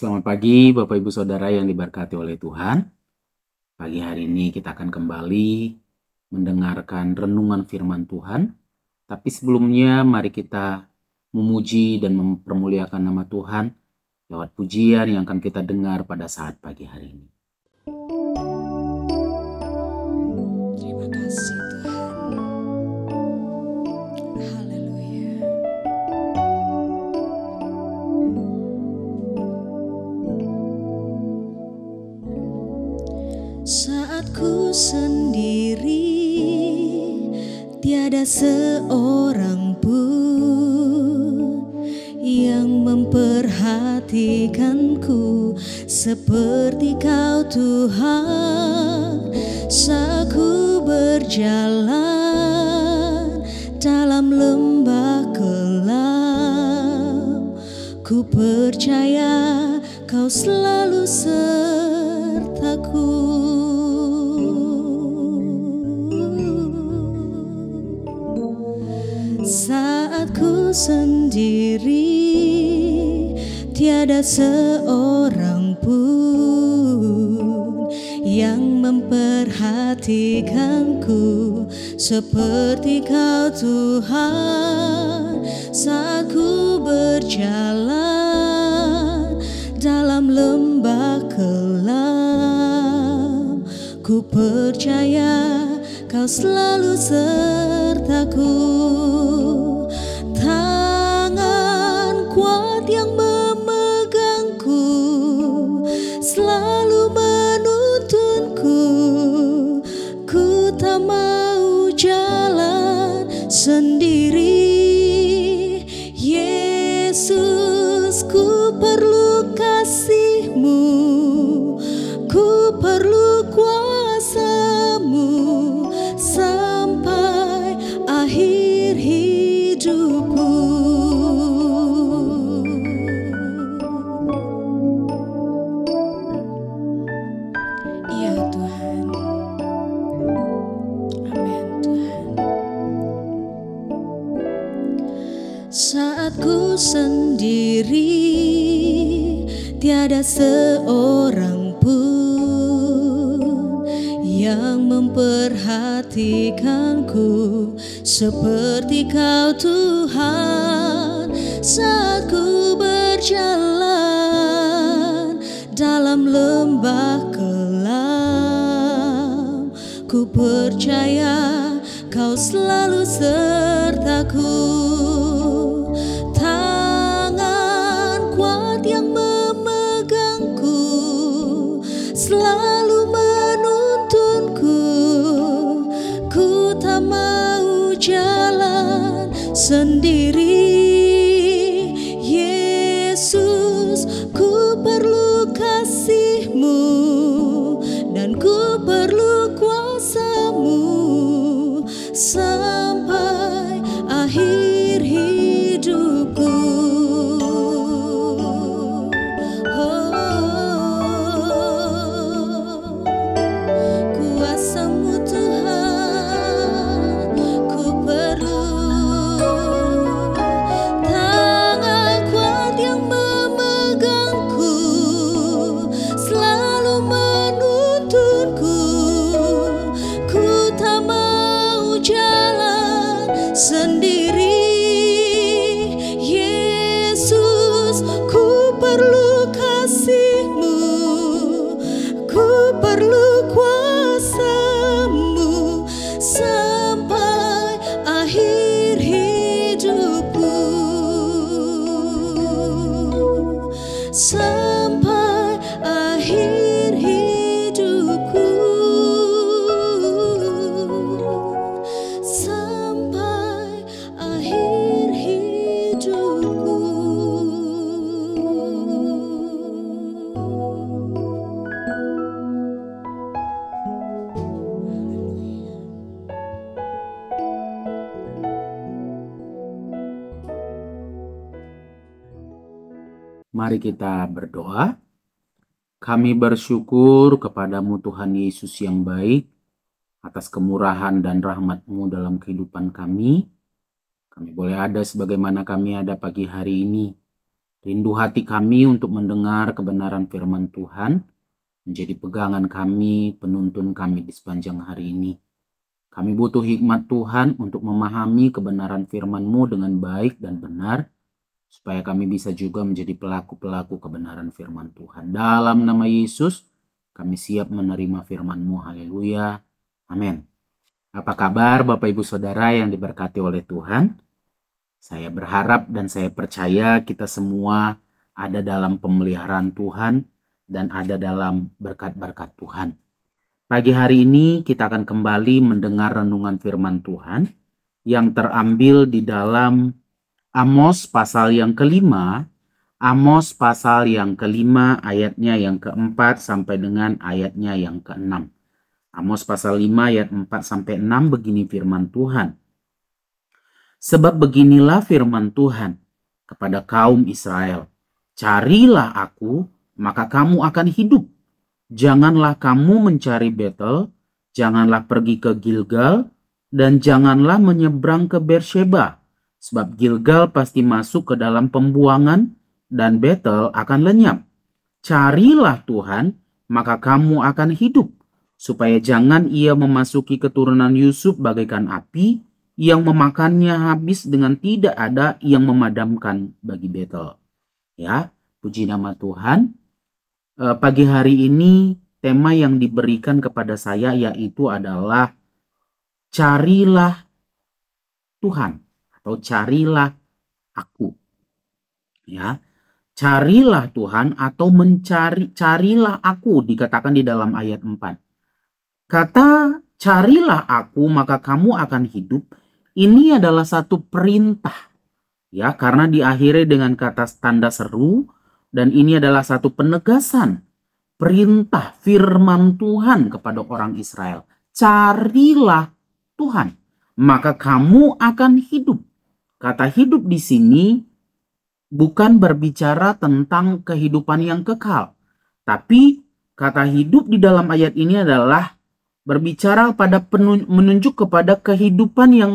Selamat pagi Bapak Ibu Saudara yang diberkati oleh Tuhan. Pagi hari ini kita akan kembali mendengarkan renungan firman Tuhan. Tapi sebelumnya mari kita memuji dan mempermuliakan nama Tuhan lewat pujian yang akan kita dengar pada saat pagi hari ini. Terima kasih Tuhan. Haleluya. Saat ku sendiri, tiada seorang pun yang memperhatikanku seperti Kau Tuhan. Saat ku berjalan dalam lembah kelam, ku percaya Kau selalu sertaku. Saat ku sendiri, tiada seorang pun yang memperhatikanku seperti Kau Tuhan. Saat ku berjalan dalam lembah kelam, ku percaya Kau selalu sertaku. Tangan kuat yang memegangku selalu menuntunku. Ku tak mau jalan sendiri. Yesus, ku perlu kasih-Mu, ku perlu kuasa-Mu sampai akhir hidupku. Ya Tuhan, amin Tuhan. Saat ku sendiri, tiada seorang pun yang memperhatikanku seperti Kau Tuhan. Saat ku berjalan dalam lembah kelam, ku percaya Kau selalu sertaku. Tangan kuat yang memegangku selalu menuntunku. Ku tak mau jalan sendiri. Yesus, ku perlu kasih-Mu dan ku perlu kuasa-Mu sampai akhir hidupku. Kuasa-Mu Tuhan, ku perlu. Tangan kuat yang memegangku selalu menuntunku. Ku tak mau jalan sendiri. Yesus, ku perlu kasih-Mu, ku perlu kuasa-Mu sampai akhir hidupku. Sampai akhir hidupku. Sampai akhir hidupku. Mari kita berdoa. Kami bersyukur kepadamu Tuhan Yesus yang baik atas kemurahan dan rahmat-Mu dalam kehidupan kami. Kami boleh ada sebagaimana kami ada pagi hari ini. Rindu hati kami untuk mendengar kebenaran firman Tuhan, menjadi pegangan kami, penuntun kami di sepanjang hari ini. Kami butuh hikmat Tuhan untuk memahami kebenaran firman-Mu dengan baik dan benar, supaya kami bisa juga menjadi pelaku-pelaku kebenaran firman Tuhan. Dalam nama Yesus, kami siap menerima firman-Mu. Haleluya. Amin. Apa kabar Bapak Ibu Saudara yang diberkati oleh Tuhan? Saya berharap dan saya percaya kita semua ada dalam pemeliharaan Tuhan dan ada dalam berkat-berkat Tuhan. Pagi hari ini kita akan kembali mendengar renungan firman Tuhan yang terambil di dalam Amos pasal yang kelima, Amos pasal yang kelima ayatnya yang keempat sampai dengan ayatnya yang keenam. Amos pasal 5 ayat 4 sampai 6 begini firman Tuhan. Sebab beginilah firman Tuhan kepada kaum Israel. Carilah aku, maka kamu akan hidup. Janganlah kamu mencari Betel, janganlah pergi ke Gilgal, dan janganlah menyeberang ke Beersheba. Sebab Gilgal pasti masuk ke dalam pembuangan, dan Betel akan lenyap. Carilah Tuhan, maka kamu akan hidup. Supaya jangan ia memasuki keturunan Yusuf bagaikan api, yang memakannya habis dengan tidak ada yang memadamkan bagi Betel. Ya, puji nama Tuhan. Pagi hari ini tema yang diberikan kepada saya yaitu adalah carilah Tuhan atau carilah aku. Ya, carilah Tuhan atau carilah aku dikatakan di dalam ayat 4. Kata carilah aku maka kamu akan hidup. Ini adalah satu perintah, ya, karena diakhiri dengan kata tanda seru, dan ini adalah satu penegasan perintah firman Tuhan kepada orang Israel. Carilah Tuhan, maka kamu akan hidup. Kata hidup di sini bukan berbicara tentang kehidupan yang kekal, tapi kata hidup di dalam ayat ini adalah berbicara pada menunjuk kepada kehidupan yang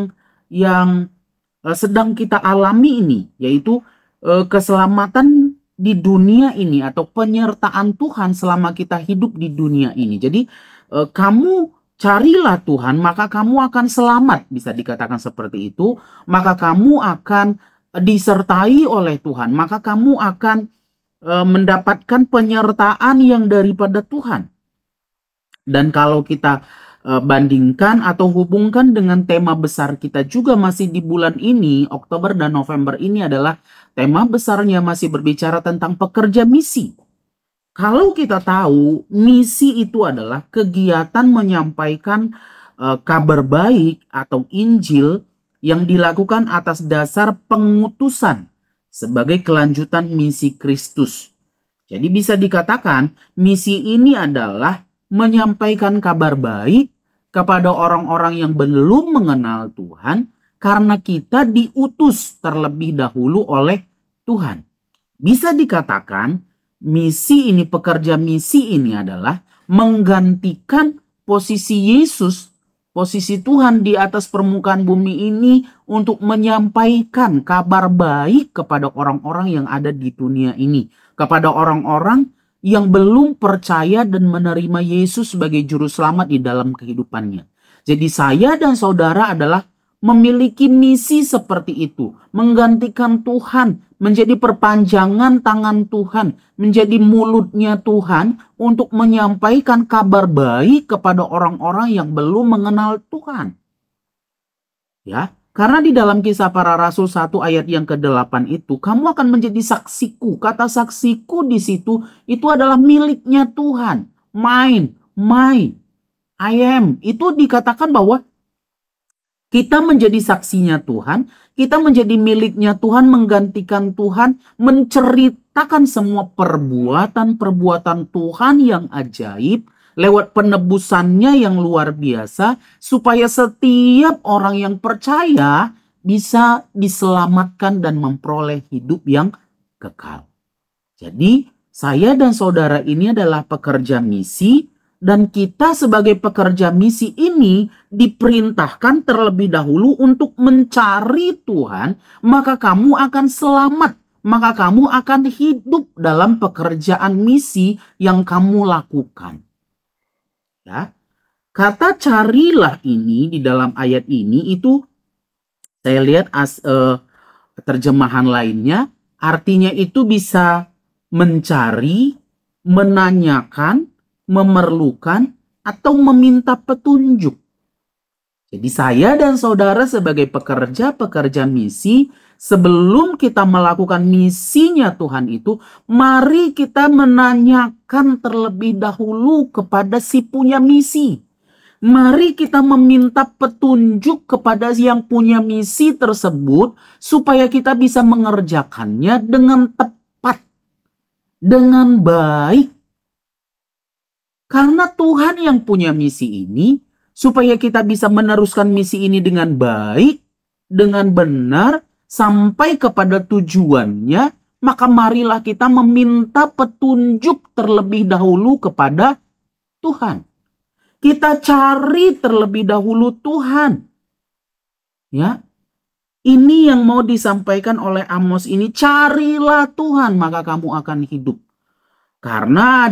sedang kita alami ini, yaitu keselamatan di dunia ini atau penyertaan Tuhan selama kita hidup di dunia ini. Jadi kamu carilah Tuhan maka kamu akan selamat, bisa dikatakan seperti itu. Maka kamu akan disertai oleh Tuhan, maka kamu akan mendapatkan penyertaan yang daripada Tuhan. Dan kalau kita bandingkan atau hubungkan dengan tema besar kita juga masih di bulan ini, Oktober dan November ini adalah tema besarnya masih berbicara tentang pekerja misi. Kalau kita tahu misi itu adalah kegiatan menyampaikan kabar baik atau Injil yang dilakukan atas dasar pengutusan sebagai kelanjutan misi Kristus. Jadi bisa dikatakan misi ini adalah menyampaikan kabar baik kepada orang-orang yang belum mengenal Tuhan karena kita diutus terlebih dahulu oleh Tuhan. Bisa dikatakan misi ini, pekerja misi ini adalah menggantikan posisi Yesus, posisi Tuhan di atas permukaan bumi ini untuk menyampaikan kabar baik kepada orang-orang yang ada di dunia ini, kepada orang-orang yang belum percaya dan menerima Yesus sebagai juru selamat di dalam kehidupannya. Jadi saya dan saudara adalah memiliki misi seperti itu, menggantikan Tuhan, menjadi perpanjangan tangan Tuhan, menjadi mulutnya Tuhan untuk menyampaikan kabar baik kepada orang-orang yang belum mengenal Tuhan. Ya, karena di dalam Kisah Para Rasul 1 ayat yang ke-8 itu, kamu akan menjadi saksiku. Kata saksiku di situ itu adalah miliknya Tuhan. Mine, my, I am. Itu dikatakan bahwa kita menjadi saksinya Tuhan, kita menjadi miliknya Tuhan, menggantikan Tuhan, menceritakan semua perbuatan-perbuatan Tuhan yang ajaib, lewat penebusannya yang luar biasa, supaya setiap orang yang percaya bisa diselamatkan dan memperoleh hidup yang kekal. Jadi saya dan saudara ini adalah pekerja misi, dan kita sebagai pekerja misi ini diperintahkan terlebih dahulu untuk mencari Tuhan, maka kamu akan selamat. maka kamu akan hidup dalam pekerjaan misi yang kamu lakukan. Ya. Kata carilah ini di dalam ayat ini itu saya lihat terjemahan lainnya artinya itu bisa mencari, menanyakan, memerlukan, atau meminta petunjuk. Jadi saya dan saudara sebagai pekerja misi, sebelum kita melakukan misinya Tuhan itu, mari kita menanyakan terlebih dahulu kepada si punya misi. Mari kita meminta petunjuk kepada yang punya misi tersebut supaya kita bisa mengerjakannya dengan tepat, dengan baik. Karena Tuhan yang punya misi ini, supaya kita bisa meneruskan misi ini dengan baik, dengan benar, sampai kepada tujuannya, maka marilah kita meminta petunjuk terlebih dahulu kepada Tuhan. Kita cari terlebih dahulu Tuhan. Ya. Ini yang mau disampaikan oleh Amos ini, carilah Tuhan maka kamu akan hidup. Karena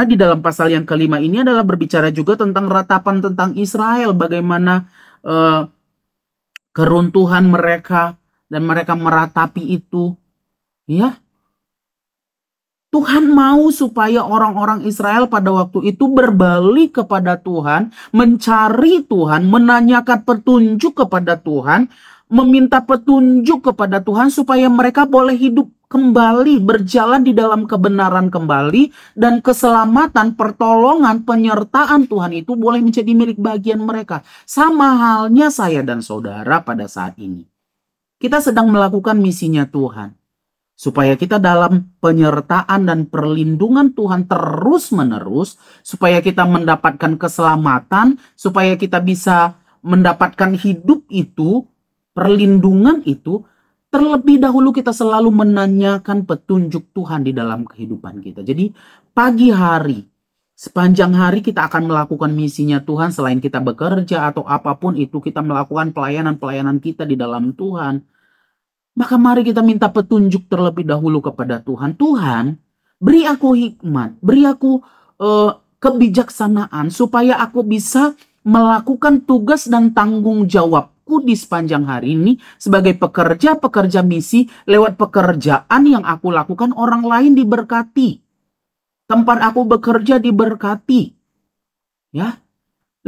di dalam pasal yang kelima ini adalah berbicara juga tentang ratapan tentang Israel, bagaimana keruntuhan mereka dan mereka meratapi itu. Ya. Tuhan mau supaya orang-orang Israel pada waktu itu berbalik kepada Tuhan, mencari Tuhan, menanyakan petunjuk kepada Tuhan, meminta petunjuk kepada Tuhan supaya mereka boleh hidup kembali, berjalan di dalam kebenaran kembali, dan keselamatan, pertolongan, penyertaan Tuhan itu boleh menjadi milik bagian mereka. Sama halnya saya dan saudara pada saat ini. Kita sedang melakukan misinya Tuhan. Supaya kita dalam penyertaan dan perlindungan Tuhan terus-menerus, supaya kita mendapatkan keselamatan, supaya kita bisa mendapatkan hidup itu, perlindungan itu, terlebih dahulu kita selalu menanyakan petunjuk Tuhan di dalam kehidupan kita. Jadi pagi hari, sepanjang hari kita akan melakukan misinya Tuhan, selain kita bekerja atau apapun itu, kita melakukan pelayanan-pelayanan kita di dalam Tuhan. Maka mari kita minta petunjuk terlebih dahulu kepada Tuhan. Tuhan, beri aku hikmat, beri aku kebijaksanaan supaya aku bisa melakukan tugas dan tanggung jawabku di sepanjang hari ini sebagai pekerja misi. Lewat pekerjaan yang aku lakukan, orang lain diberkati. Tempat aku bekerja diberkati. Ya.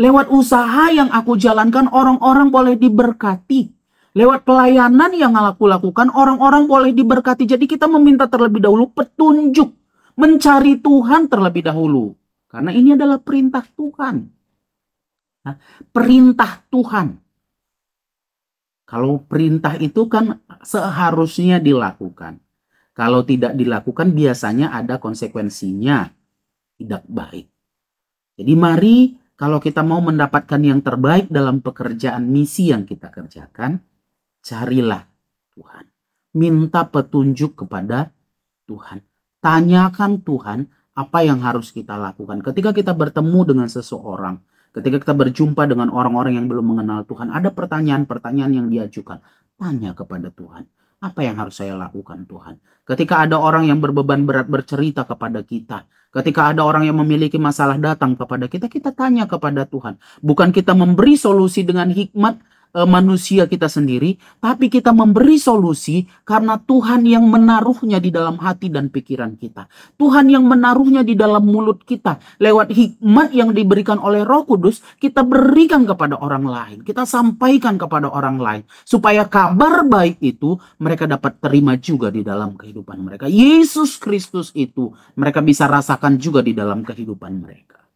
Lewat usaha yang aku jalankan, orang-orang boleh diberkati. Lewat pelayanan yang aku lakukan, orang-orang boleh diberkati. Jadi kita meminta terlebih dahulu petunjuk. Mencari Tuhan terlebih dahulu. Karena ini adalah perintah Tuhan. Nah, perintah Tuhan. Kalau perintah itu kan seharusnya dilakukan. Kalau tidak dilakukan biasanya ada konsekuensinya. Tidak baik. Jadi mari kalau kita mau mendapatkan yang terbaik dalam pekerjaan misi yang kita kerjakan, carilah Tuhan. Minta petunjuk kepada Tuhan. Tanyakan Tuhan apa yang harus kita lakukan. Ketika kita bertemu dengan seseorang, ketika kita berjumpa dengan orang-orang yang belum mengenal Tuhan, ada pertanyaan-pertanyaan yang diajukan. Tanya kepada Tuhan. Apa yang harus saya lakukan Tuhan? Ketika ada orang yang berbeban berat bercerita kepada kita, ketika ada orang yang memiliki masalah datang kepada kita, kita tanya kepada Tuhan. Bukan kita memberi solusi dengan hikmat manusia kita sendiri, tapi kita memberi solusi karena Tuhan yang menaruhnya di dalam hati dan pikiran kita. Tuhan yang menaruhnya di dalam mulut kita. Lewat hikmat yang diberikan oleh Roh Kudus, kita berikan kepada orang lain. Kita sampaikan kepada orang lain. Supaya kabar baik itu mereka dapat terima juga di dalam kehidupan mereka. Yesus Kristus itu mereka bisa rasakan juga di dalam kehidupan mereka.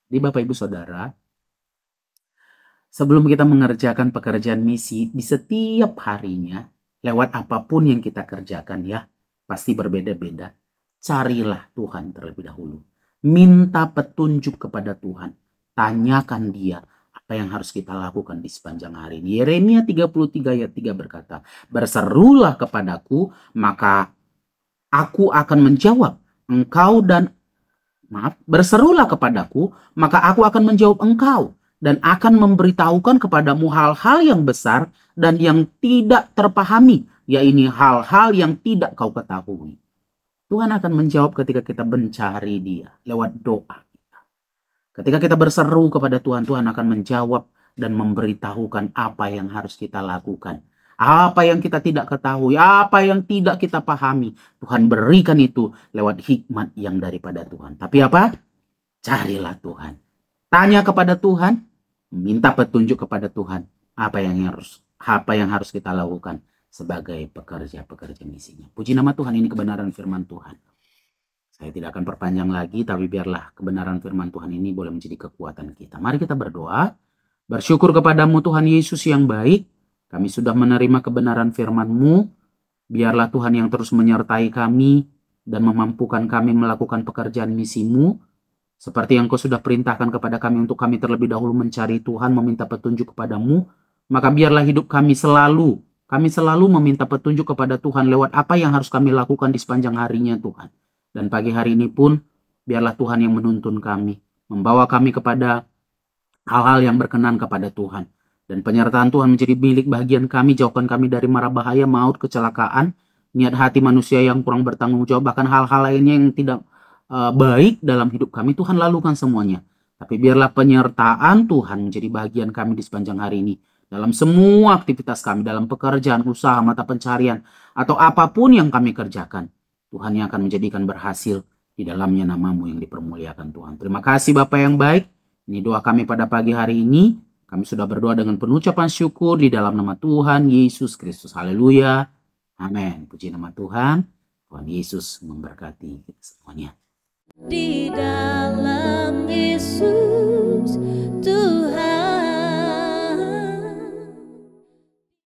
Jadi Bapak Ibu Saudara, sebelum kita mengerjakan pekerjaan misi di setiap harinya, lewat apapun yang kita kerjakan ya, pasti berbeda-beda. Carilah Tuhan terlebih dahulu. Minta petunjuk kepada Tuhan. Tanyakan Dia apa yang harus kita lakukan di sepanjang hari ini. Yeremia 33 ayat 3 berkata, "Berserulah kepadaku, maka aku akan menjawab. Berserulah kepadaku, maka aku akan menjawab engkau. Dan akan memberitahukan kepadamu hal-hal yang besar dan yang tidak terpahami Ya ini hal-hal yang tidak kau ketahui. Tuhan akan menjawab ketika kita mencari Dia lewat doa kita. Ketika kita berseru kepada Tuhan, Tuhan akan menjawab dan memberitahukan apa yang harus kita lakukan. Apa yang kita tidak ketahui, apa yang tidak kita pahami. Tuhan berikan itu lewat hikmat yang daripada Tuhan. Tapi apa? Carilah Tuhan. Tanya kepada Tuhan, minta petunjuk kepada Tuhan. Apa yang harus kita lakukan sebagai pekerja-pekerja misinya. Puji nama Tuhan, ini kebenaran firman Tuhan. Saya tidak akan perpanjang lagi, tapi biarlah kebenaran firman Tuhan ini boleh menjadi kekuatan kita. Mari kita berdoa. Bersyukur kepadamu Tuhan Yesus yang baik. Kami sudah menerima kebenaran firman-Mu. Biarlah Tuhan yang terus menyertai kami dan memampukan kami melakukan pekerjaan misi-Mu. Seperti yang Kau sudah perintahkan kepada kami untuk kami terlebih dahulu mencari Tuhan, meminta petunjuk kepadamu. Maka biarlah hidup kami selalu meminta petunjuk kepada Tuhan lewat apa yang harus kami lakukan di sepanjang harinya Tuhan. Dan pagi hari ini pun biarlah Tuhan yang menuntun kami, membawa kami kepada hal-hal yang berkenan kepada Tuhan. Dan penyertaan Tuhan menjadi milik bagian kami, jauhkan kami dari mara bahaya, maut, kecelakaan, niat hati manusia yang kurang bertanggung jawab, bahkan hal-hal lainnya yang tidak baik dalam hidup kami. Tuhan lakukan semuanya. Tapi biarlah penyertaan Tuhan menjadi bagian kami di sepanjang hari ini. Dalam semua aktivitas kami, dalam pekerjaan, usaha, mata pencarian, atau apapun yang kami kerjakan. Tuhan yang akan menjadikan berhasil di dalamnya nama-Mu yang dipermuliakan Tuhan. Terima kasih Bapa yang baik. Ini doa kami pada pagi hari ini. Kami sudah berdoa dengan penuh ucapan syukur di dalam nama Tuhan Yesus Kristus. Haleluya. Amin. Puji nama Tuhan. Tuhan Yesus memberkati kita semuanya. Di dalam Yesus